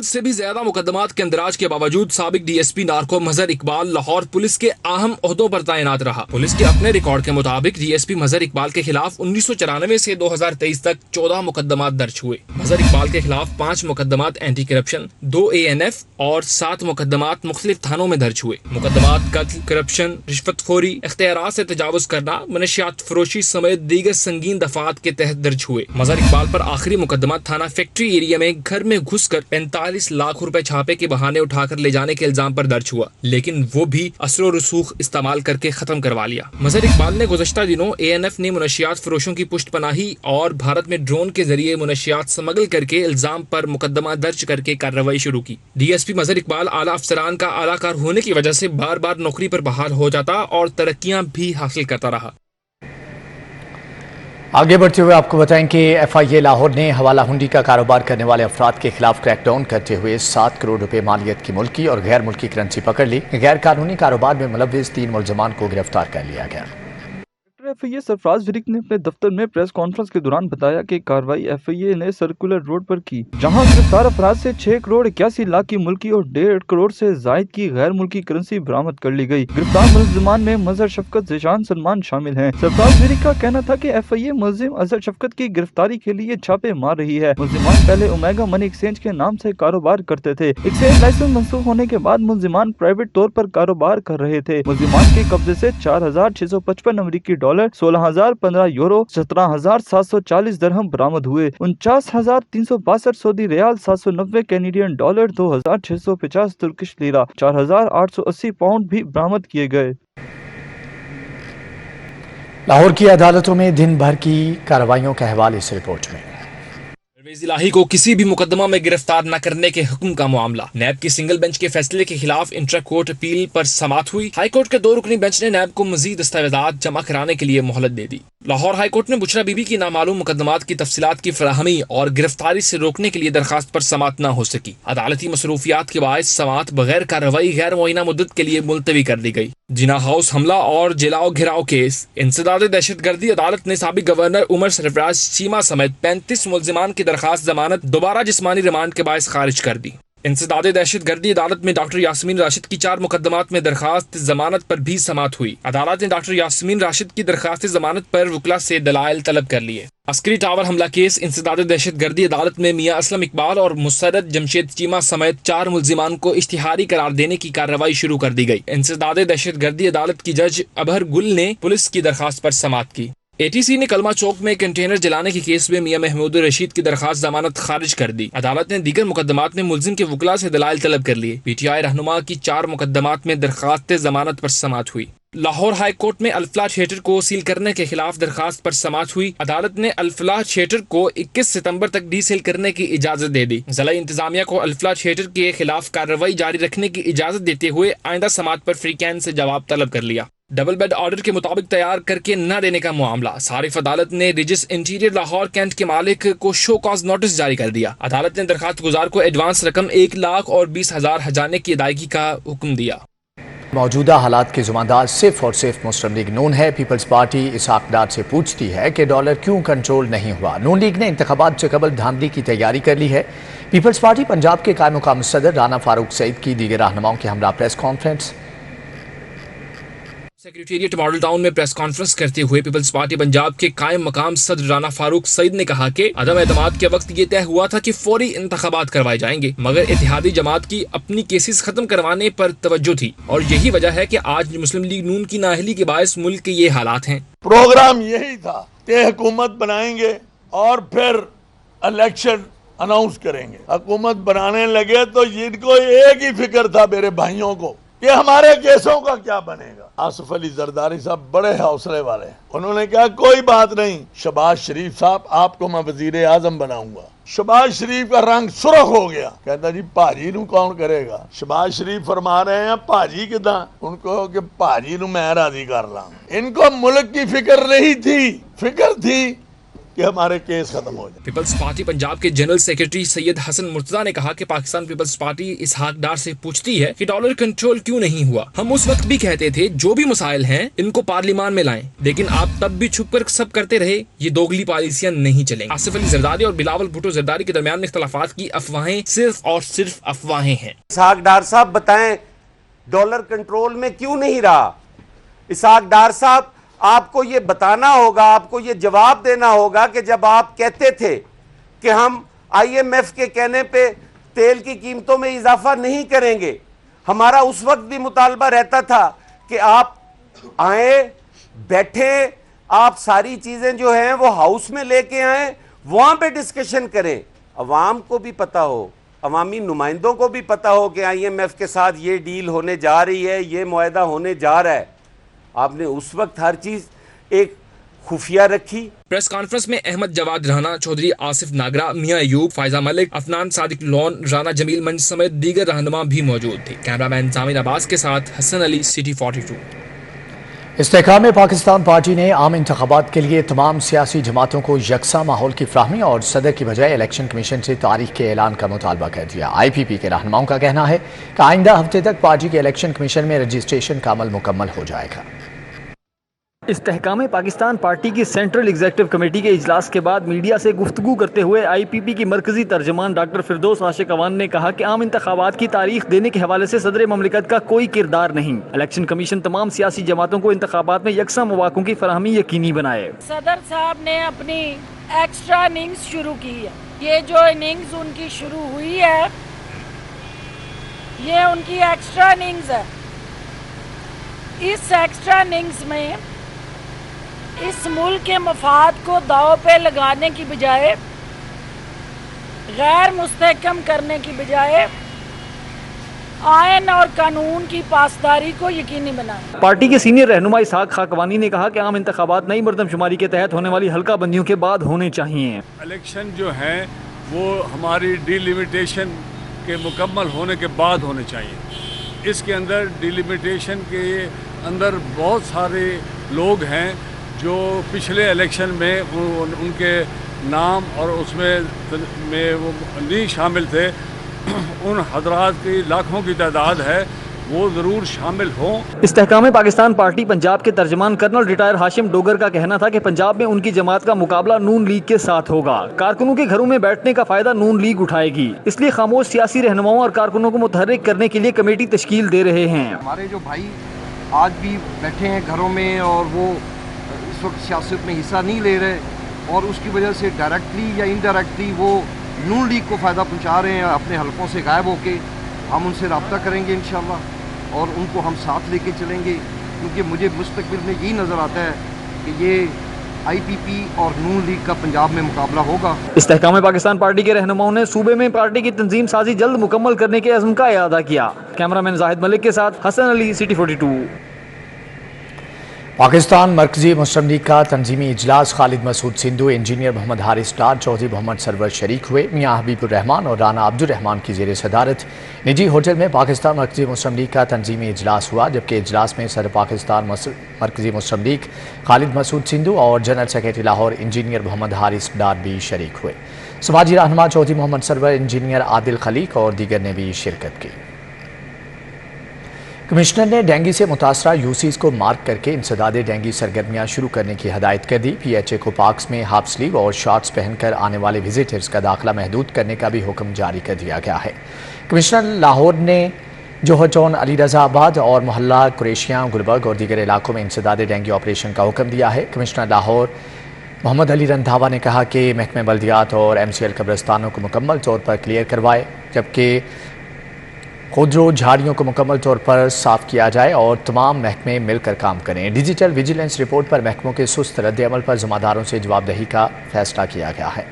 से भी ज्यादा मुकदमात के इंदराज के बावजूद साबिक DSP नार्को मजहर इकबाल लाहौर पुलिस के अहम ओहदों पर तैनात रहा। पुलिस के अपने रिकॉर्ड के मुताबिक DSP मजहर इकबाल के खिलाफ 1994 से 2023 तक 14 मुकदमात दर्ज हुए। मजहर इकबाल के खिलाफ 5 मुकदमात एंटी करप्शन, 2 ANF और 7 मुकदमात मुख्तलिफ थानों में दर्ज हुए। मुकदमात कत्ल, करप्शन, रिश्वतखोरी, इख्तियारात से तजावुज करना, मनशियात फरोशी समेत दीगर संगीन दफात के तहत दर्ज हुए। मजहर इकबाल पर आखिरी मुकदमा थाना फैक्ट्री एरिया में घर में घुसकर 45 लाख रुपए छापे के बहाने उठाकर ले जाने के इल्जाम पर दर्ज हुआ, लेकिन वो भी असर रसूख इस्तेमाल करके खत्म करवा लिया। मजहर इकबाल ने गुज़श्ता दिनों ANF ने मुनशियात फरोशों की पुष्टपनाही और भारत में ड्रोन के जरिए मुनशियात स्मगल करके इल्जाम पर मुकदमा दर्ज करके कार्रवाई शुरू की। DSP मजहर इकबाल आला अफसरान का आलाकार होने की वजह से बार बार नौकरी पर बहाल हो जाता और तरक्कियां भी हासिल करता रहा। आगे बढ़ते हुए आपको बताएं कि FIA लाहौर ने हवाला हुंडी का कारोबार करने वाले अफराद के खिलाफ क्रैकडाउन करते हुए 7 करोड़ रुपए मालियत की मुल्की और गैर मुल्की करेंसी पकड़ ली। गैर कानूनी कारोबार में मुलव्विस 3 मुलजमान को गिरफ्तार कर लिया गया। FIA सरफराज विरिक ने अपने दफ्तर में प्रेस कॉन्फ्रेंस के दौरान बताया कि कार्रवाई FIA ने सर्कुलर रोड पर की, जहां गिरफ्तार अफराद से 6 करोड़ 81 लाख की मुल्की और 1.5 करोड़ से जायद की गैर मुल्की करेंसी बरामद कर ली गई। गिरफ्तार मुलजमान में मजहर शफकत, ज़ीशान सलमान शामिल हैं। सरफराज विरिक का कहना था कि FIA मुलजिम अजहर शफकत की गिरफ्तारी के लिए छापे मार रही है। मुलजिमान पहले ओमेगा मनी एक्सचेंज के नाम से कारोबार करते थे। एक्सचेंज लाइसेंस मंसूख होने के बाद मुलजिमान प्राइवेट तौर पर कारोबार कर रहे थे। मुलजिमान के कब्जे से 4,655 अमरीकी डॉलर, 16,015 यूरो, 17,740 दरहम बरामद हुए। 49,362 सऊदी रियाल, 790 Canadian dollar, 2,650 Turkish lira, 4,880 pound भी बरामद किए गए। लाहौर की अदालतों में दिन भर की कार्रवाइयों का अहवाल इस रिपोर्ट में। परवेज इलाही को किसी भी मुकदमा में गिरफ्तार न करने के हुक्म का मामला। नैब की सिंगल बेंच के फैसले के खिलाफ इंट्रा कोर्ट अपील पर समाअत हुई। हाई कोर्ट के 2 रुकनी बेंच ने नैब को मजीद दस्तावेजात जमा कराने के लिए मोहलत दे दी। लाहौर हाई कोर्ट ने बुशरा बीबी की नामालूम मुकदमात की तफसीलात की फराहमी और गिरफ्तारी से रोकने के लिए दरखास्त पर समाअत न हो सकी। अदालती मसरूफियात के बायस समाअत बगैर कार्रवाई गैर मुअय्यना मुद्दत के लिए मुलतवी कर दी गई। जिना हाउस हमला और जलाओ घिराव केस। इंसदाद दहशतगर्दी अदालत ने साबिक गवर्नर उमर सरफराज चीमा समेत 35 मुलजिमान की दरखास्त जमानत दोबारा जिस्मानी रिमांड के बायस खारिज कर दी। इंसदाद दहशतगर्दी अदालत में डॉक्टर यास्मीन राशिद की 4 मुकदमात में दरखास्त जमानत पर भी समाअत हुई। अदालत ने डॉक्टर यास्मीन राशिद की दरखास्त जमानत पर वकला से दलाइल तलब कर लिए। अस्करी टावर हमला केस। इंसदाद दहशतगर्दी अदालत में मियां असलम इकबाल और मुसर्रत जमशेद चीमा समेत 4 मुलजिमान को इश्तिहारी करार देने की कार्रवाई शुरू कर दी गई। इंसदाद दहशतगर्दी अदालत की जज अबहर गुल ने पुलिस की दरखास्त पर समाअत की। ATC ने कलमा चौक में कंटेनर जलाने के केस में मियां महमूद रशीद की दरखास्त जमानत खारिज कर दी। अदालत ने दीगर मुकदमात में मुलजिम के वकला से दलाइल तलब कर लिए। PTI रहनुमा की 4 मुकदमात में दरखास्त जमानत पर समाअत हुई। लाहौर हाई कोर्ट में अल्फला थिएटर को सील करने के खिलाफ दरखास्त पर समाअत हुई। अदालत ने अल्फला थिएटर को 21 सितंबर तक डीसील करने की इजाजत दे दी। जिला इंतजामिया को अल्फला थिएटर के खिलाफ कार्रवाई जारी रखने की इजाजत देते हुए आइंदा समाअत पर फ्रीकैन से जवाब तलब कर लिया। डबल बेड ऑर्डर के मुताबिक तैयार करके न देने का मामला। सारिफ अदालत ने रिजिस इंटीरियर लाहौर कैंट के मालिक को शो कॉज नोटिस जारी कर दिया। अदालत ने दरखास्त गुजार को एडवांस रकम 1,20,000 हजाने की अदायगी का हुक्म दिया। मौजूदा हालात के जुम्मेदार सिर्फ और सिर्फ मुस्लिम लीग नून है। पीपल्स पार्टी इसहाक डार से पूछती है कि डॉलर क्यों कंट्रोल नहीं हुआ। नून लीग ने इंतखाबात से कबल धांधली की तैयारी कर ली है। पीपल्स पार्टी पंजाब के कायम मुकाम सदर राना फारूक सईद की दीगर रहनुमाओं के हमरा press conference. Secretariat model town में प्रेस कॉन्फ्रेंस करते हुए पीपल्स पार्टी पंजाब के कायम मकाम सदर राना फारूक सईद ने कहा कि अदम एतमाद के वक्त ये तय हुआ था कि फौरी इंतखाबात करवाए जाएंगे, मगर इत्तेहादी जमात की अपनी केसेस खत्म करवाने पर तवज्जो थी और यही वजह है कि आज मुस्लिम लीग नून की नाअहली के बायस मुल्क के ये हालात हैं। प्रोग्राम यही था कि हुकूमत बनाएंगे और फिर इलेक्शन अनाउंस करेंगे। हुकूमत बनाने लगे तो जिनको एक ही फिक्र था मेरे भाइयों को कि हमारे केसों का क्या बनेगा। आसिफ अली जरदारी साहब बड़े हौसले वाले हैं, उन्होंने कहा कोई बात नहीं, शहबाज शरीफ साहब आपको मैं वजीर आजम बनाऊंगा। शहबाज शरीफ का रंग सुर्ख हो गया, कहता जी भाजी नू कौन करेगा। शहबाज शरीफ फरमा रहे हैं भाजी किदा, उनको कि भाजी नू मैं राजी कर ला। इनको मुल्क की फिक्र नहीं थी, फिक्र थी कि हमारे केस खत्म हो जाए। पीपल्स पार्टी पंजाब के जनरल सेक्रेटरी सैयद हसन मुर्तजा ने कहा कि पाकिस्तान पीपल्स पार्टी इसहाक डार से पूछती है कि डॉलर कंट्रोल क्यों नहीं हुआ। हम उस वक्त भी कहते थे जो भी मसाइल हैं इनको पार्लियामान में लाएं, लेकिन आप तब भी छुप कर सब करते रहे। ये दोगली पॉलिसियां नहीं चलेंगी। आसिफ अली जरदारी और बिलावल भुट्टो जरदारी के दरमियान इख्तलाफात की अफवाहें सिर्फ और सिर्फ अफवाहें हैं। इसहाक डार साहब बताएं डॉलर कंट्रोल में क्यों नहीं रहा। इसहाक डार साहब आपको ये बताना होगा, आपको ये जवाब देना होगा कि जब आप कहते थे कि हम IMF के कहने पे तेल की कीमतों में इजाफा नहीं करेंगे, हमारा उस वक्त भी मुतालबा रहता था कि आप आए, बैठे, आप सारी चीज़ें जो हैं वो हाउस में लेके आए, वहाँ पे डिस्कशन करें, अवाम को भी पता हो, अवामी नुमाइंदों को भी पता हो कि IMF के साथ ये डील होने जा रही है, ये मुआहदा होने जा रहा है। आपने उस वक्त हर चीज एक खुफिया रखी। प्रेस कॉन्फ्रेंस में अहमद जवाद राना, चौधरी आसिफ नागरा, मियां अयूब, फायजा मलिक, अफनान सादिक लोन, राना जमील मंच समेत दीगर रहनुमा भी मौजूद थे। कैमरामैन जामिन अब्बास के साथ हसन अली, सिटी 42। استحकाम पाकिस्तान पार्टी ने आम इंतखाबात के लिए तमाम सियासी जमातों को यकसा माहौल की फ्राहमी और सदर की बजाय इलेक्शन कमीशन से तारीख के ऐलान का मुतालबा कर दिया। IPP के रहनुमाओं का कहना है कि आइंदा हफ्ते तक पार्टी के इलेक्शन कमीशन में रजिस्ट्रेशन का अमल मुकम्मल हो जाएगा। इस्तेहकाम पाकिस्तान पार्टी की सेंट्रल एग्जीक्यूटिव कमेटी के इजलास के बाद मीडिया से गुफ्तगू करते हुए IPP की मरकजी तर्जमान डॉक्टर फिरदौस आशिक अवान ने कहा कि आम इंतखाबात की तारीख देने के हवाले से सदर ममलिकत का कोई किरदार नहीं। इलेक्शन कमीशन तमाम सियासी जमातों को इंतखाबात में यकसा मौक़ों की फराहमी यकीनी बनाए। सदर साहब ने अपनी एक्स्ट्रा इनिंग्स शुरू की है। ये जो इनिंग्स उनकी शुरू हुई है, ये उनकी एक्स्ट्रा इनिंग्स है। इस एक्स्ट्रा इनिंग्स में इस मुल्क के मफाद को दाव पे लगाने की बजाय, गैर मुस्तहकम करने की बजाय आयन और कानून की पासदारी को यकीनी बनाए। पार्टी के सीनियर रहनुमा इसहाक खाकवानी ने कहा कि आम इंतखाबात नई मर्दमशुमारी के तहत होने वाली हल्का बंदियों के बाद होने चाहिए। इलेक्शन जो हैं वो हमारी डिलिमिटेशन के मुकम्मल होने के बाद होने चाहिए। इसके अंदर डिलिमिटेशन के अंदर बहुत सारे लोग हैं जो पिछले इलेक्शन में उनके नाम और उसमें वो नहीं शामिल थे। उन हजरात की लाखों की तादाद है, वो ज़रूर शामिल हों। इस्तेहकाम पाकिस्तान पार्टी पंजाब के तर्जमान कर्नल रिटायर हाशिम डोगर का कहना था कि पंजाब में उनकी जमात का मुकाबला नून लीग के साथ होगा। कारकुनों के घरों में बैठने का फायदा नून लीग उठाएगी, इसलिए खामोश सियासी रहनुमाओं और कारकुनों को मुतहर्रिक करने के लिए कमेटी तश्कील दे रहे हैं। हमारे जो भाई आज भी बैठे हैं घरों में और वो इस वक्त सियासत में हिस्सा नहीं ले रहे और उसकी वजह से डायरेक्टली या इनडायरेक्टली वो नून लीग को फ़ायदा पहुंचा रहे हैं, अपने हलकों से गायब होके। हम उनसे रब्ता करेंगे इंशाल्लाह और उनको हम साथ लेके चलेंगे, क्योंकि मुझे मुस्तकबिल में यही नज़र आता है कि ये IPP और नून लीग का पंजाब में मुकाबला होगा। इस्तेहकाम पाकिस्तान पार्टी के रहनुमाओं ने सूबे में पार्टी की तंजीम साजी जल्द मुकम्मल करने के अज़्म का इआदा किया। कैमरामैन जाहिद मलिक के साथ हसन अली, सिटी 42। पाकिस्तान मरकजी मुस्लिम लीग का तंजीमी इजलास खालिद मसूद सिंधु, इंजीनियर मोहम्मद हारिस डार, चौधरी मोहम्मद सरवर शरीक हुए। मियाँ हबीबुर रहमान और राना अब्दुल रहमान की ज़ेर सदारत निजी होटल में पाकिस्तान मरकजी मुस्लिम लीग का तंजीमी इजलास हुआ, जबकि इजलास में सदर पाकिस्तान मरकजी मुस्लिम लीग खालिद मसूद सिंधु और general secretary Lahore engineer Mohammad Haris Dar भी शरीक हुए। समाजी रहनुमा चौधरी मोहम्मद सरवर, इंजीनियर आदिल खलीक और दीगर ने भी शिरकत की। कमिश्नर ने डेंगू से मुतासरा यूसीज को मार्क करके इंसदादे डेंगू सरगर्मियां शुरू करने की हदायत कर दी। PHA को पार्क्स में हाफ स्लीव और शॉर्ट्स पहनकर आने वाले विजिटर्स का दाखिला महदूद करने का भी हुक्म जारी कर दिया गया है। कमिश्नर लाहौर ने जोहर टाउन, अली रजा आबाद और मोहल्ला कुरैशियां, गुलबर्ग और दीगर इलाकों में इंसदादे डेंगू ऑपरेशन का हुक्म दिया है। कमिश्नर लाहौर मोहम्मद अली रंधावा ने कहा कि महकमे बल्दियात और MCL कब्रिस्तानों को मुकम्मल तौर पर क्लियर करवाए, जबकि खुदरो झाड़ियों को मुकम्मल तौर पर साफ किया जाए और तमाम महकमे मिलकर काम करें। डिजिटल विजिलेंस रिपोर्ट पर महकमों के सुस्त रद्द अमल पर ज़िम्मेदारों से जवाबदेही का फैसला किया गया है।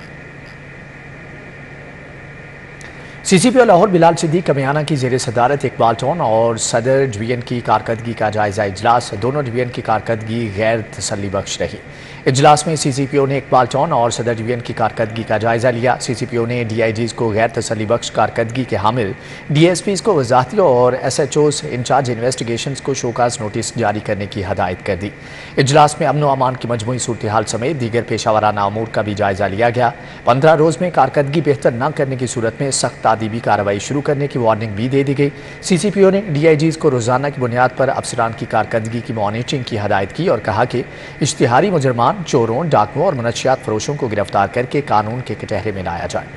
CCPO लाहौर बिलाल सिद्दीक कमियाना की ज़ेर सदारत इकबाल टाउन और सदर डिवीजन की कारकर्दगी का जायज़ा इजलास। दोनों डिवीजन की कारकर्दगी गैर तसल्ली बख्श रही। इजलास में CCPO ने इकबाल टाउन और सदर डिवीजन की कारकर्दगी का जायज़ा लिया। CCPO ने DIGs को गैर तसल्ली बख्श कारकर्दगी के हामिल DSPs को वजारती और SHOs इंचार्ज इन्वेस्टिगेशंस को शोकाज नोटिस जारी करने की हदायत कर दी। इजलास में अमन व अमान की मजमूई सूरत हाल समेत दीगर पेशावराना अमूर का भी जायज़ा लिया गया। 15 रोज़ में कारकर्दगी बेहतर न करने की सूरत में सख्त तादीबी कार्रवाई शुरू करने की वार्निंग भी दे दी गई। CCPO ने DIGs को रोजाना की बुनियाद पर अफसरान की कारकर्दगी की मॉनिटरिंग की हदायत की और कहा कि इश्तिहारी मुजरमान, चोरों, डाकुओं और मनशियात फरोशों को गिरफ्तार करके कानून के कटहरे में लाया जाए।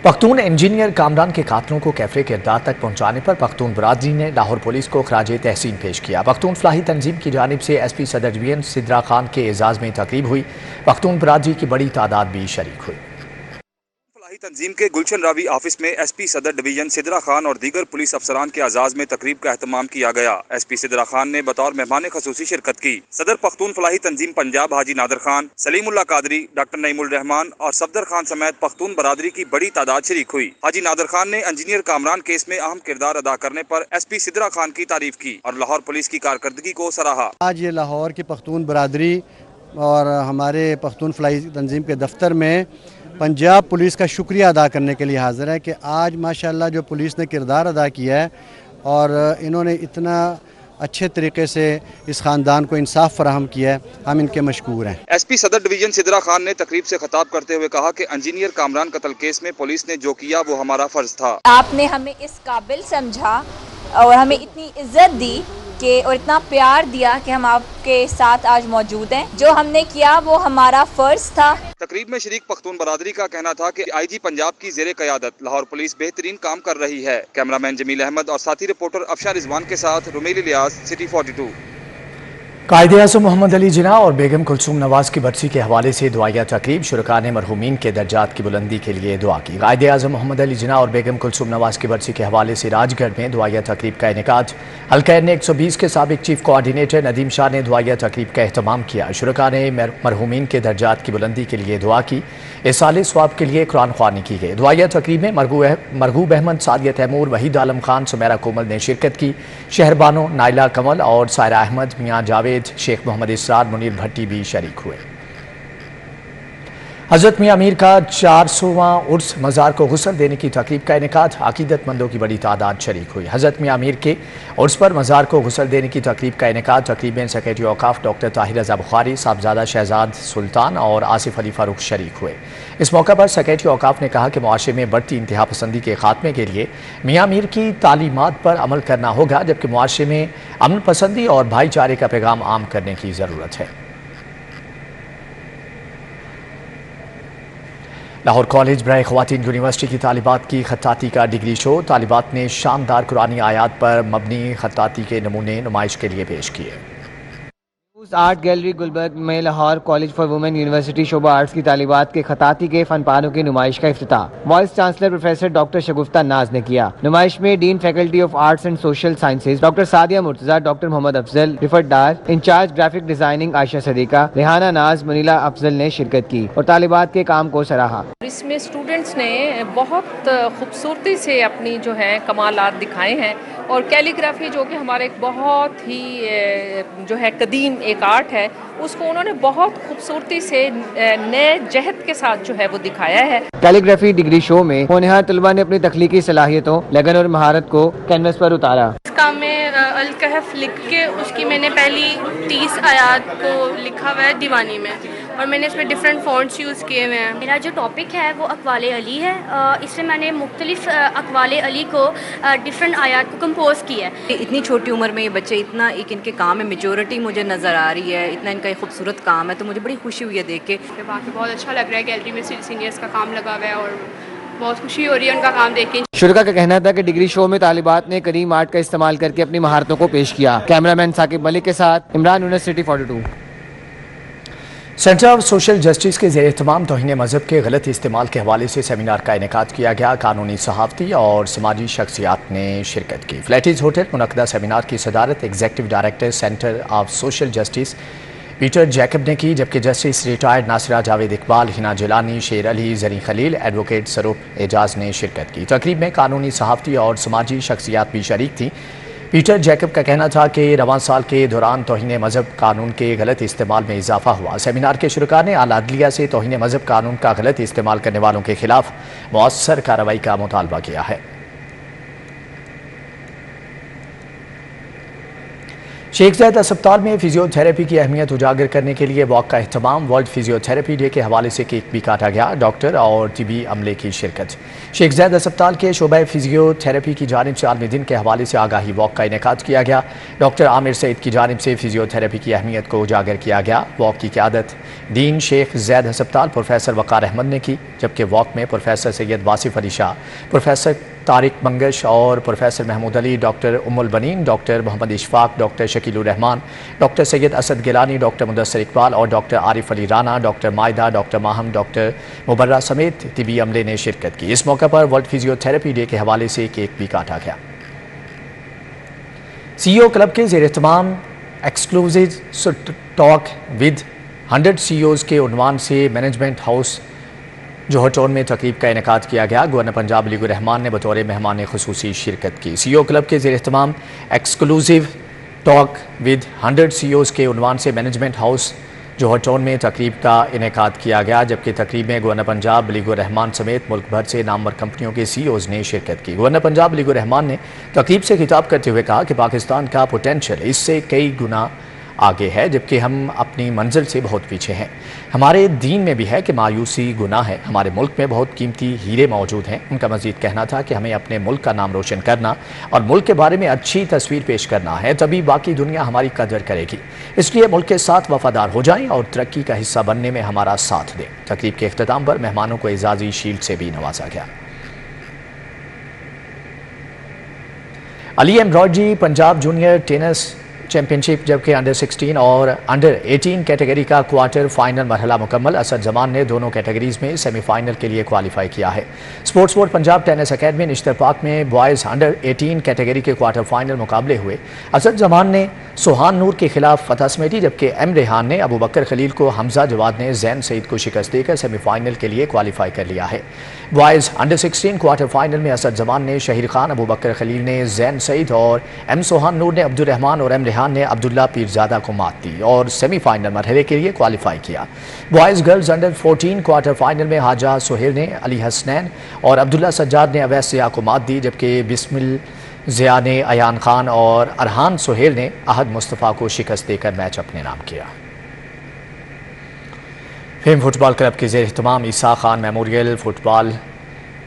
पख्तून इंजीनियर कामरान के कातलों को कैफरे किरदार तक पहुंचाने पर पख्तून बरादरी ने लाहौर पुलिस को खराज तहसीन पेश किया। पख्तून फलाही तंजीम की जानिब से SP सदर डिवीजन सिद्रा खान के एजाज में तकरीब हुई। पख्तून बरादरी की बड़ी तादाद भी शरीक हुई। तंजीम के गुलशन रावी ऑफिस में SP सदर डिवीजन सिद्रा खान और दीगर पुलिस अफसरान के आजाज में तकरीब का एहतमाम किया गया। SP सिद्रा खान ने बतौर मेहमान खसूसी शिरकत की। सदर पख्तून फलाही तंजीम पंजाब हाजी नादर खान, सलीमुल्लाह कादरी, डॉक्टर नईमुल रहमान और सफदर खान समेत पख्तून बरादरी की बड़ी तादाद शरीक हुई। हाजी नादर खान ने इंजीनियर कामरान केस में अहम किरदार अदा करने पर SP सिद्रा खान की तारीफ की और लाहौर पुलिस की कारकर्दगी को सराहा। आज ये लाहौर की पख्तून बरादरी और हमारे पख्तून फलाही तंजीम के दफ्तर में पंजाब पुलिस का शुक्रिया अदा करने के लिए हाज़िर है कि आज माशाल्लाह जो पुलिस ने किरदार अदा किया है और इन्होंने इतना अच्छे तरीके से इस ख़ानदान को इंसाफ फराहम किया है, हम इनके मशकूर हैं। एसपी सदर डिवीजन सिदरा खान ने तकरीब से खिताब करते हुए कहा कि इंजीनियर कामरान कत्ल केस में पुलिस ने जो किया वो हमारा फर्ज था। आपने हमें इस काबिल समझा और हमें इतनी इज्जत दी कि और इतना प्यार दिया कि हम आपके साथ आज मौजूद हैं। जो हमने किया वो हमारा फर्ज था। तकरीब में शरीक पख्तून बरादरी का कहना था कि आईजी पंजाब की ज़ेरे क़यादत लाहौर पुलिस बेहतरीन काम कर रही है। कैमरामैन जमील अहमद और साथी रिपोर्टर अफशा रिजवान के साथ रुमेली लियाज, सिटी 42। कायदे-ए-आज़म मोहम्मद अली जिन्ना और बेगम कुलसूम नवाज की बरसी के हवाले से दुआया तकरीब, शुरका ने मरहूमीन के दर्जात की बुलंदी के लिए दुआ की। कायदे-ए-आज़म मोहम्मद अली जिन्ना और बेगम कुलसूम नवाज की बरसी के हवाले से राजगढ़ में दुआया तकरीब का इनेकाद। हल्का ने 120 के साबिक चीफ कोऑर्डिनेटर नदीम शाह ने दुआया तकरीब का एहतमाम किया। शुरका ने मरहूमीन के दर्जात की बुलंदी के लिए दुआ की। इसाले स्वाब के लिए कुरान ख्वानी की गई। दुआया तकरीब में मरगूब अहमद, सादिया तैमूर, वहीद आलम खान, सुमेरा कोमल ने शिरकत की। शहरबानो, नाइला कमल और सायरा अहमद, मियाँ जावेद, शेख मोहम्मद इसरार, मुनीर भट्टी भी शरीक हुए। हज़रत मियाँ अमीर का 400वां उर्स मज़ार को गुस्ल देने की तकरीब का इनेकाद। अकीदतमंदों की बड़ी तादाद शरीक हुई। हज़रत मियाँ अमीर के उर्स पर मज़ार को गुस्ल देने की तकरीब का इनेकाद। तकरीब में सेक्रेटरी औकाफ डॉक्टर ताहिर रज़ा बुखारी, साहबजादा शहजाद सुल्तान और आसिफ अली फारूक शरीक हुए। इस मौका पर सेक्रेटरी औकाफ ने कहा कि मुआशरे में बढ़ती इंतहा पसंदी के खात्मे के लिए मियाँ अमीर की तालीमात पर अमल करना होगा, जबकि मुआशरे में अमन पसंदी और भाईचारे का पैगाम आम करने की ज़रूरत है। लाहौर कॉलेज बराए ख़वातीन यूनिवर्सिटी की तालिबात की खत्ताती का डिग्री शो। तालिबात ने शानदार कुरानी आयात पर मबनी खत्ताती के नमूने नुमाइश के लिए पेश किए। आर्ट गैलरी गुलबर्ग में Lahore College for Women University शोबा आर्ट्स की तालिबात के खताती के फनपारों की नुमाइश का इफ्तिताह vice chancellor professor doctor Shagufta Naz ने किया। नुमाइश में dean faculty of arts and social sciences doctor Sadia Murtaza, doctor Mohammad Afzal Rifatdar, in charge graphic designing Ayesha Siddiqa, Rehana Naz, Munila Afzal ने शिरकत की और तालिबात के काम को सराहा। इसमें स्टूडेंट्स ने बहुत खूबसूरती से अपनी जो है कमालात दिखाए हैं और कैलीग्राफी जो कि हमारे एक बहुत ही जो है कदीम एक आर्ट है, उसको उन्होंने बहुत खूबसूरती से नए जहत के साथ जो है वो दिखाया है। कैलीग्राफी डिग्री शो में होनहार तलबा ने अपनी तख्लीकी सलाहियतों, लगन और महारत को कैनवस पर उतारा। इस काम में अल कहफ लिख के उसकी मैंने पहली 30 आयात को लिखा हुआ है दीवानी में और मैंने इसमें डिफरेंट फॉन्ट्स यूज़ किए हुए हैं। मेरा जो टॉपिक है वो अक़वाले अली है। इसमें मैंने मुख्तलिफ अक़वाले अली को डिफरेंट आयात को कंपोज किया है। इतनी छोटी उम्र में ये बच्चे इतना एक इनके काम में मेजोरिटी मुझे नज़र आ रही है, इतना इनका एक खूबसूरत काम है, तो मुझे बड़ी खुशी हुई है देख के। बाकी बहुत अच्छा लग रहा है, गैलरी में सीनियर्स का काम लगा हुआ है और बहुत खुशी हो रही है उनका काम देख के। शुरका का कहना था कि डिग्री शो में तालिबात ने करीम आर्ट का इस्तेमाल करके अपनी महारतों को पेश किया। कैमरामैन साकिब मलिक के साथ Imran Yunus, city 42। Centre of social justice के ज़ेर एहतमाम तौहीन मज़हब के गलत इस्तेमाल के हवाले से सेमिनार का इनेकाद किया गया। कानूनी सहाफ़ती और समाजी शख्सियात ने शिरकत की। फ्लैटिस होटल मुनक़दा सेमिनार की सदारत executive director centre of social justice Peter Jacob ने की, जबकि जस्टिस रिटायर्ड नासिरा जावेद इकबाल, हिना जिलानी, शेर अली, जरी खलील, एडवोकेट सरूप एजाज ने शिरकत की। तकरीब में कानूनी सहाफ़ती और समाजी शख्सियात भी शरीक थी। पीटर जैकब का कहना था कि रवां साल के दौरान तौहीन मज़हब कानून के गलत इस्तेमाल में इजाफा हुआ। सेमिनार के शुरका ने आला अदलिया से तौहीन मज़हब कानून का गलत इस्तेमाल करने वालों के खिलाफ मौसर कार्रवाई का मुतालबा किया है। शेख ज़ैद अस्पताल में फिजियोथेरेपी की अहमियत उजागर करने के लिए वॉक का अहतमाम। वर्ल्ड फिजियोथेरेपी डे के हवाले से केक भी काटा गया। डॉक्टर और तिबी अमले की शिरकत। शेख ज़ैद अस्पताल के शोबा फिजियोथेरेपी की जानिब से आलमी दिन के हवाले से आगाही वॉक का इनेकाद किया गया। डॉक्टर आमिर सईद की जानिब से फिजियोथेरेपी की अहमियत को उजागर किया गया। वॉक की क़यादत दीन शेख ज़ैद अस्पताल प्रोफेसर वक़ार अहमद ने की, जबकि वॉक में प्रोफेसर सैयद वासिफ अली शाह, प्रोफेसर तारिक मंगश और professor Mahmood Ali, doctor Ummul Baneen, doctor Mohammad Ishfaq, doctor Shakeelur Rehman, doctor Syed Asad Gilani, doctor Mudassar Iqbal और doctor Arif Ali Rana, doctor Maida, doctor Maham, doctor Mubarra समेत तिबी अमले ने शिरकत की। इस मौके पर वर्ल्ड फिजियोथेरेपी डे के हवाले से केक भी काटा गया। CEO क्लब के ज़ेर एहतमाम एक्सक्लूसिव टॉक विद 100 CEOs के उन्वान से मैनेजमेंट हाउस जोहर टाउन में तकरीब का इनेकाद किया गया। गवर्नर पंजाब अली रहमान ने बतौर मेहमान खुसूसी शिरकत की। CEO क्लब के ज़ेर एहतमाम एक्सक्लूसिव टॉक विद 100 CEOs के उन्वान से मैनेजमेंट हाउस जोहर टाउन में तकरीब का इनेकाद किया गया, जबकि तकरीब में गवर्नर पंजाब बलीगुर रहमान समेत मुल्क भर से नामवर कंपनियों के CEOs ने शिरकत की। गवर्नर पंजाब बलीगुर रहमान ने तकरीब से खिताब करते हुए कहा कि पाकिस्तान का पोटेंशियल इससे कई गुना आगे है, जबकि हम अपनी मंजिल से बहुत पीछे हैं। हमारे दीन में भी है कि मायूसी गुनाह है। हमारे मुल्क में बहुत कीमती हीरे मौजूद हैं। उनका मजीद कहना था कि हमें अपने मुल्क का नाम रोशन करना और मुल्क के बारे में अच्छी तस्वीर पेश करना है, तभी बाकी दुनिया हमारी कदर करेगी। इसलिए मुल्क के साथ वफादार हो जाएं और तरक्की का हिस्सा बनने में हमारा साथ दें। तकरीब के इख्तिताम पर मेहमानों को एजाजी शील्ड से भी नवाजा गया। Ali embroidery Punjab junior tennis championship, जबकि अंडर 16 और अंडर 18 कैटेगरी का क्वार्टर फाइनल मरहला मुकम्मल। असद जमान ने दोनों कैटेगरीज में सेमीफाइनल के लिए क्वालिफाई किया है। Sports board Punjab tennis academy Nishtar park में बॉयज़ अंडर 18 कैटेगरी के क्वार्टर फाइनल मुकाबले हुए। असद जमान ने सुहान नूर के खिलाफ फतह समेटी, जबकि एम रेहान ने अबू बकर खलील को, हमजा जवाद ने जैन सईद को शिकस्त देकर सेमीफाइनल के लिए क्वालिफाई कर लिया है। बॉयज़ अंडर 16 क्वार्टर फाइनल में असद जमान ने शहीर खान, अबू बकर खलील ने जैन सईद और एम सुहान नूर ने अब्दुल रहमान और एम रेहान ने अब्दुल्ला पीरजादा को मात दी और सेमीफाइनल मरहले के लिए क्वालिफाई किया। Boys girls under 14 quarter final में हाजा सुहेल ने अली हसनैन और अब्दुल्ला सज्जाद ने अवैस ज़िया को मात दी, जबकि बिस्मिल ज़िया ने अयान खान और अरहान सुहेल ने अहद मुस्तफ़ा को शिकस्त देकर मैच अपने नाम किया। फेम फुटबॉल क्लब के ज़ेर इहतमाम Isa Khan memorial football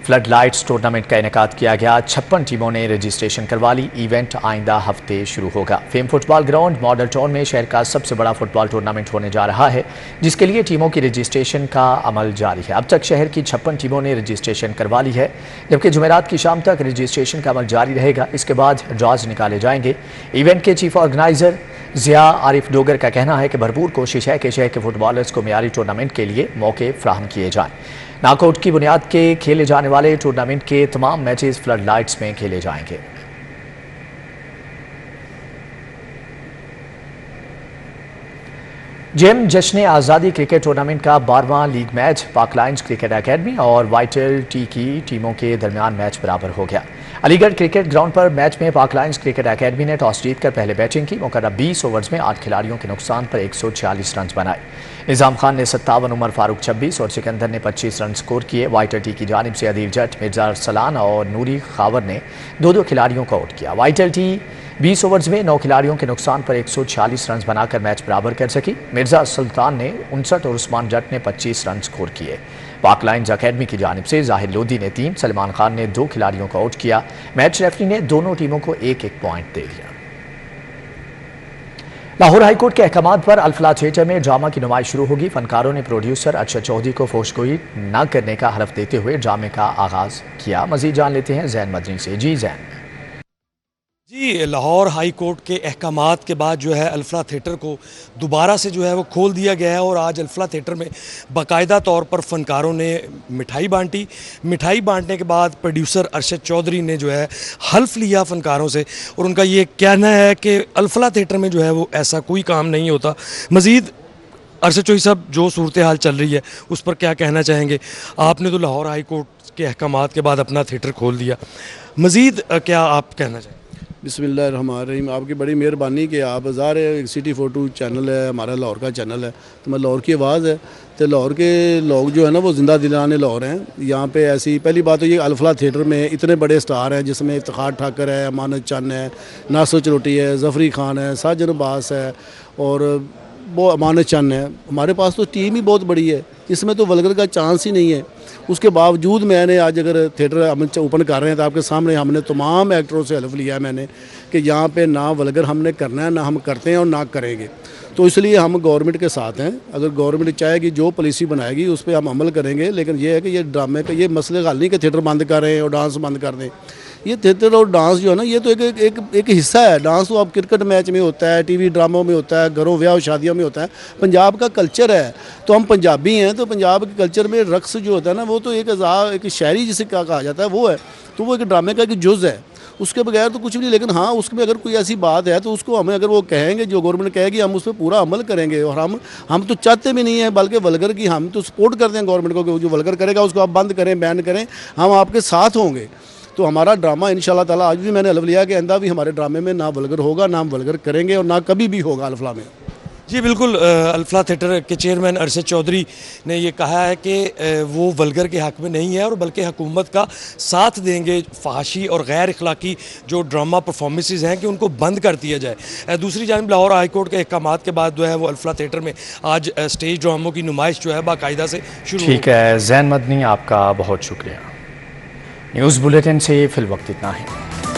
floodlights tournament का इनेकाद किया गया। 56 टीमों ने रजिस्ट्रेशन करवा ली। इवेंट आइंदा हफ्ते शुरू होगा। Fame football ground model town में शहर का सबसे बड़ा फुटबॉल टूर्नामेंट होने जा रहा है, जिसके लिए टीमों की रजिस्ट्रेशन का अमल जारी है। अब तक शहर की 56 टीमों ने रजिस्ट्रेशन करवा ली है, जबकि जुमेरात की शाम तक रजिस्ट्रेशन का अमल जारी रहेगा। इसके बाद ड्रॉज निकाले जाएंगे। इवेंट के चीफ ऑर्गेनाइजर ज़िया आरिफ डोगर का कहना है कि भरपूर कोशिश है कि शहर के फुटबॉलर्स को मियारी टूर्नामेंट के लिए मौके फ्राहम किए जाएं। नॉकआउट की बुनियाद के खेले जाने वाले टूर्नामेंट के तमाम मैचेस फ्लड लाइट्स में खेले जाएंगे। जेम जश्न आज़ादी क्रिकेट टूर्नामेंट का 12वां लीग मैच पाक लायंस क्रिकेट एकेडमी और वाइटल टी की टीमों के दरमियान मैच बराबर हो गया। अलीगढ़ क्रिकेट ग्राउंड पर मैच में पाक लायंस क्रिकेट एकेडमी ने टॉस जीतकर पहले बैटिंग की। मुकर्रर 20 ओवर्स में 8 खिलाड़ियों के नुकसान पर 146 रन बनाए। निज़ाम खान ने 57, उमर फारूक 26 और सिकंदर ने 25 रन स्कोर किए। वाइटल टी की जानिब से अदील जट, मिर्जा अरसलान और नूरी खावर ने 2-2 खिलाड़ियों को आउट किया। वाइटल टी 20 ओवर्स में 9 खिलाड़ियों के नुकसान पर 146 रन बनाकर मैच बराबर कर सकी। मिर्जा सुल्तान ने 59 और उस्मान जट ने 25 रन स्कोर किए। पाक लायंस अकेडमी की जानिब से जाहिर लोधी ने 3, सलमान खान ने 2 खिलाड़ियों को आउट किया। मैच रेफरी ने दोनों टीमों को 1-1 पॉइंट दे दिया। लाहौर हाईकोर्ट के अहकामात पर अल्फला थिएटर में ड्रामा की नुमाइश शुरू होगी। फनकारों ने प्रोड्यूसर अरशद चौधरी को फोशगोई न करने का हलफ देते हुए ड्रामे का आगाज किया। मजीद जान लेते हैं जैन मदनी से। जी जैन। जी, लाहौर हाई कोर्ट के अहकामात के बाद जो है अल्फला थिएटर को दोबारा से जो है वो खोल दिया गया है और आज अल्फला थिएटर में बाकायदा तौर पर फ़नकारों ने मिठाई बांटी। मिठाई बांटने के बाद प्रोड्यूसर अरशद चौधरी ने जो है हल्फ लिया फ़नकारों से और उनका ये कहना है कि अल्फला थिएटर में जो है वो ऐसा कोई काम नहीं होता। मज़ीद अरशद चौधरी साहब, जो सूरत हाल चल रही है उस पर क्या कहना चाहेंगे? आपने तो लाहौर हाई कोर्ट के अहकामात के बाद अपना थिएटर खोल दिया, मज़ीद क्या आप कहना चाहेंगे? बिस्मिल्लाहिर्रहमानिर्रहीम। आपकी बड़ी मेहरबानी कि आप ज़ाहिर है सिटी फोटो चैनल है, हमारा लाहौर का चैनल है, तो मैं लाहौर की आवाज़ है, तो लाहौर के लोग जो है ना वो ज़िंदा दिलाने लाहौर हैं। यहाँ पे ऐसी पहली बात तो ये अल्फला थिएटर में इतने बड़े स्टार हैं, जिसमें इफ्तिखार ठाकर है, अमानत चंद है, नासर चरोटी है, ज़फ़री खान है, साजिद अब्बास है और वो अमानत चंद है। हमारे पास तो टीम ही बहुत बड़ी है, इसमें तो वल्गर का चांस ही नहीं है। उसके बावजूद मैंने आज अगर थिएटर हम ओपन कर रहे हैं तो आपके सामने हमने तमाम एक्टरों से हल्फ लिया है मैंने कि यहाँ पे ना वल्गर हमने करना है, ना हम करते हैं और ना करेंगे। तो इसलिए हम गवर्नमेंट के साथ हैं। अगर गवर्नमेंट चाहेगी जो पॉलिसी बनाएगी उस पर हम अमल करेंगे, लेकिन ये है कि ये ड्रामे का ये मसले हल नहीं कि थिएटर बंद कर रहे हैं और डांस बंद कर दें। ये थिएटर और डांस जो है ना ये तो एक हिस्सा है। डांस तो अब क्रिकेट मैच में होता है, टीवी ड्रामों में होता है, घरों ब्याह शादियों में होता है। पंजाब का कल्चर है, तो हम पंजाबी हैं, तो पंजाब के कल्चर में रक्स जो होता है ना वो तो एक शायरी जिसे क्या कहा जाता है वो है, तो वो एक ड्रामे का एक जुज़ है। उसके बगैर तो कुछ भी नहीं। लेकिन हाँ, उसमें अगर कोई ऐसी बात है तो उसको हमें अगर वो कहेंगे, जो गवर्नमेंट कहेगी, हम उस पर पूरा अमल करेंगे। और हम तो चाहते भी नहीं हैं, बल्कि वल्गर की हम तो सपोर्ट करते हैं गवर्नमेंट को कि जो वल्गर करेगा उसको आप बंद करें, बैन करें, हम आपके साथ होंगे। तो हमारा ड्रामा इंशाल्लाह ताला आज भी मैंने हल्फ लिया कि आइंदा भी हमारे ड्रामे में ना वल्गर होगा, ना हम वल्गर करेंगे और ना कभी भी होगा अल्फला में। جی بالکل، الفلا تھیٹر کے چیئرمین ارشد چودھری نے یہ کہا ہے کہ وہ ولگر کے حق میں نہیں ہے اور بلکہ حکومت کا ساتھ دیں گے فحاشی اور غیر اخلاقی جو ڈرامہ پرفارمنسز ہیں کہ ان کو بند کر دیا جائے۔ دوسری جانب لاہور ہائی کورٹ کے احکامات کے بعد جو ہے وہ الفلا تھیٹر میں آج اسٹیج ڈراموں کی نمائش جو ہے باقاعدہ سے شروع ٹھیک ہے زین مدنی، آپ کا بہت شکریہ۔ نیوز بلیٹن سے فی الوقت اتنا ہے۔